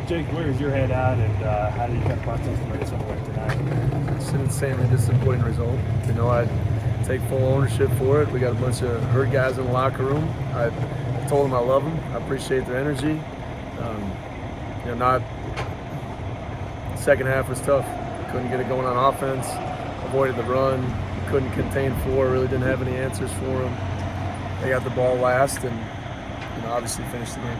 Jake, where is your head at, and how do you kind of process the latest on the way tonight? It's an insanely disappointing result. I take full ownership for it. We got a bunch of hurt guys in the locker room. I told them I love them. I appreciate their energy. Second half was tough. Couldn't get it going on offense. Avoided the run. Couldn't contain four. Really didn't have any answers for them. They got the ball last, and obviously finished the game.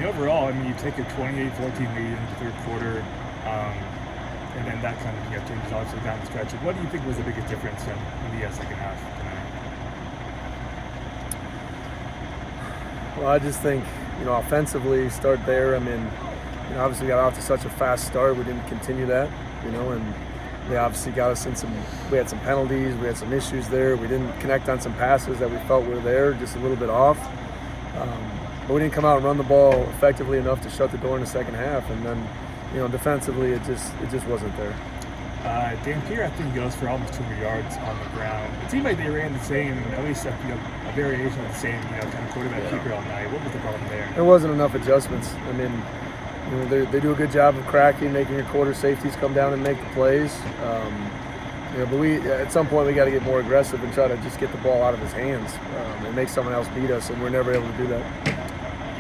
Overall, you take a 28-14 lead in the third quarter, and then that kind of changes obviously down the stretch. What do you think was the biggest difference in the second half tonight? Well, I just think, offensively, start there. Obviously got off to such a fast start. We didn't continue that, and they obviously got us in we had some penalties, we had some issues there. We didn't connect on some passes that we felt were there, just a little bit off. But we didn't come out and run the ball effectively enough to shut the door in the second half. And then, defensively, it just wasn't there. Dan Pierre, I think, goes for almost 200 yards on the ground. It seemed like they ran the same, at least a variation of the same, kind of quarterback keeper all night. What was the problem there? There wasn't enough adjustments. They do a good job of cracking, making your quarter safeties come down and make the plays. But we, at some point, we got to get more aggressive and try to just get the ball out of his hands and make someone else beat us, and we're never able to do that.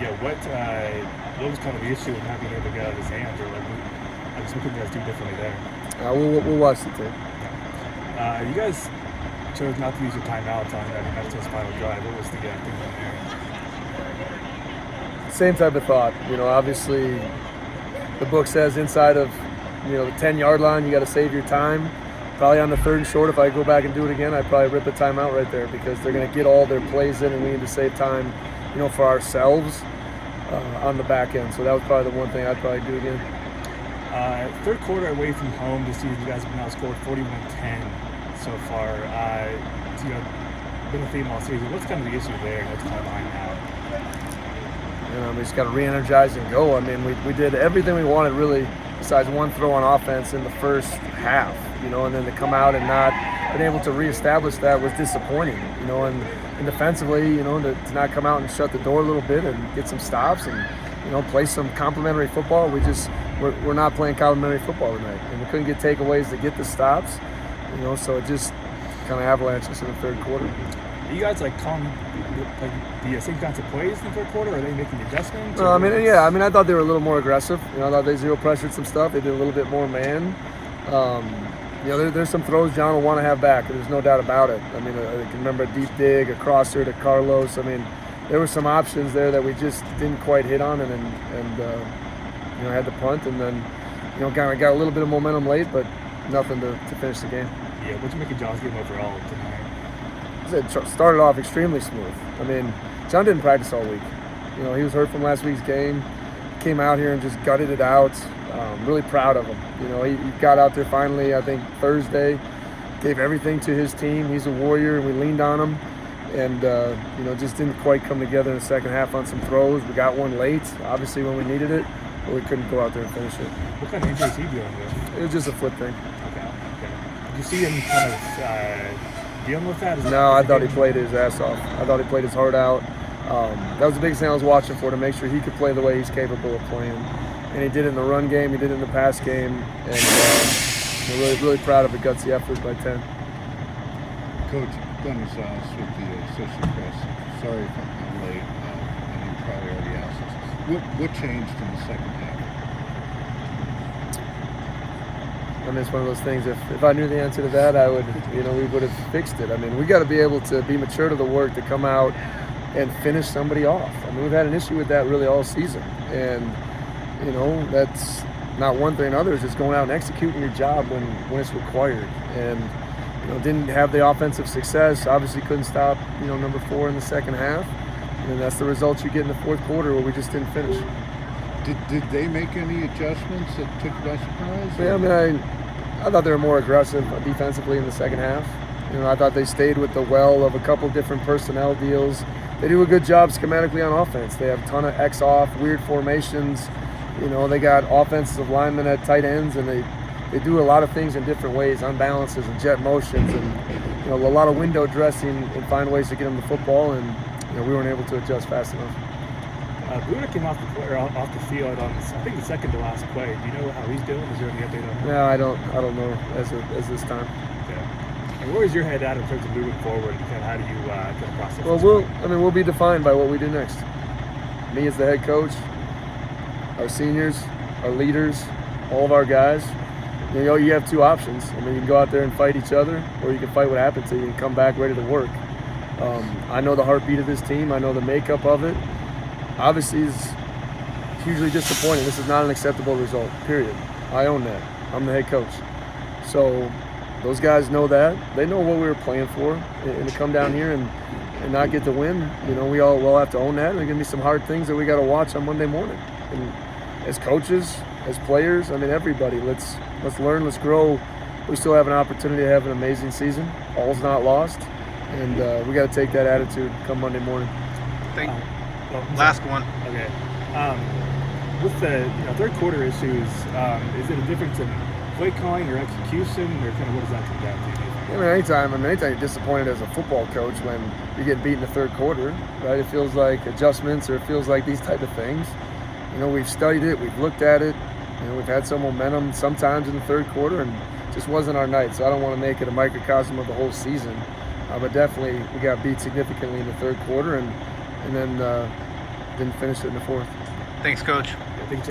Yeah, what was kind of the issue with not being able to get out of his hands, or what can you guys do differently there? We'll watch the tape. You guys chose not to use your timeouts on that Mets' final drive. What was the thinking there? Same type of thought. Obviously, the book says inside of the 10-yard line, you got to save your time. Probably on the third and short, if I go back and do it again, I'd probably rip a timeout right there because they're going to get all their plays in, and we need to save time, for ourselves on the back end. So that was probably the one thing I'd probably do again. Third quarter away from home this season, you guys have now scored 41-10 so far. It's been a theme all season. What's kind of the issue there? What's kind of behind that? We just got to re-energize and go. We did everything we wanted, really, besides one throw on offense in the first half, and then to come out and not been able to reestablish that was disappointing, and defensively, to not come out and shut the door a little bit and get some stops and, play some complimentary football. We're not playing complimentary football tonight, and we couldn't get takeaways to get the stops, so it just kind of avalanches us in the third quarter. Are you guys calling the same kinds of plays in the third quarter? Are they making adjustments? No, I thought they were a little more aggressive. I thought they zero pressured some stuff. They did a little bit more man. There's some throws John will want to have back. There's no doubt about it. I can remember a deep dig, a crosser to Carlos. There were some options there that we just didn't quite hit on, and had the punt, and then kind of got a little bit of momentum late, but nothing to finish the game. Yeah, what'd you make of John's game overall tonight? It started off extremely smooth. John didn't practice all week. He was hurt from last week's game. Came out here and just gutted it out. Really proud of him. He got out there finally, I think Thursday, gave everything to his team. He's a warrior, and we leaned on him. And, just didn't quite come together in the second half on some throws. We got one late, obviously, when we needed it, but we couldn't go out there and finish it. What kind of injury is he dealing with? It was just a foot thing. Okay. Did you see him kind of dealing with that? No, I thought he played his ass off. I thought he played his heart out. That was the biggest thing I was watching for, to make sure he could play the way he's capable of playing. And he did it in the run game, he did it in the pass game, and I'm really proud of the gutsy effort by 10. Coach, Ben Rosales with the Associated Press. Sorry if I'm late. I you probably already asked this. What changed in the second half? It's one of those things, if I knew the answer to that, I would, we would have fixed it. We got to be able to be mature to the work to come out and finish somebody off. We've had an issue with that really all season. And, that's not one thing. Others is going out and executing your job when it's required. And, didn't have the offensive success. Obviously couldn't stop, number 4 in the second half. And that's the results you get in the fourth quarter where we just didn't finish. Did they make any adjustments that took you by surprise? Yeah, I thought they were more aggressive defensively in the second half. I thought they stayed with the well of a couple different personnel deals. They do a good job schematically on offense. They have a ton of X-off, weird formations. They got offensive linemen at tight ends, and they do a lot of things in different ways, unbalances and jet motions, and a lot of window dressing and find ways to get them the football, and we weren't able to adjust fast enough. Buda came off the field on, I think, the second to last play. Do you know how he's doing? Is there any update on him? No, I don't know as this time. Okay. And where's your head at in terms of moving forward? Kind of how do you kind of process? Well, we'll be defined by what we do next. Me as the head coach, our seniors, our leaders, all of our guys. You know, you have two options. I mean, you can go out there and fight each other, or you can fight what happened to you and come back ready to work. I know the heartbeat of this team. I know the makeup of it. Obviously, it's hugely disappointing. This is not an acceptable result, period. I own that. I'm the head coach. So those guys know that. They know what we were playing for. And to come down here and not get the win, you know, we'll have to own that. And there's going to be some hard things that we got to watch on Monday morning. And as coaches, as players, I mean, everybody, let's learn, let's grow. We still have an opportunity to have an amazing season. All's not lost. And we got to take that attitude come Monday morning. Last one. Okay. With the third quarter issues, is it a difference in play calling or execution, or kind of what does that come down to? I mean, anytime you're disappointed as a football coach when you get beat in the third quarter, right? It feels like adjustments, or it feels like these type of things. You know, we've studied it, we've looked at it. You know, we've had some momentum sometimes in the third quarter, and it just wasn't our night. So I don't want to make it a microcosm of the whole season. But definitely, we got beat significantly in the third quarter, and then didn't finish it in the fourth. Thanks, Coach. I think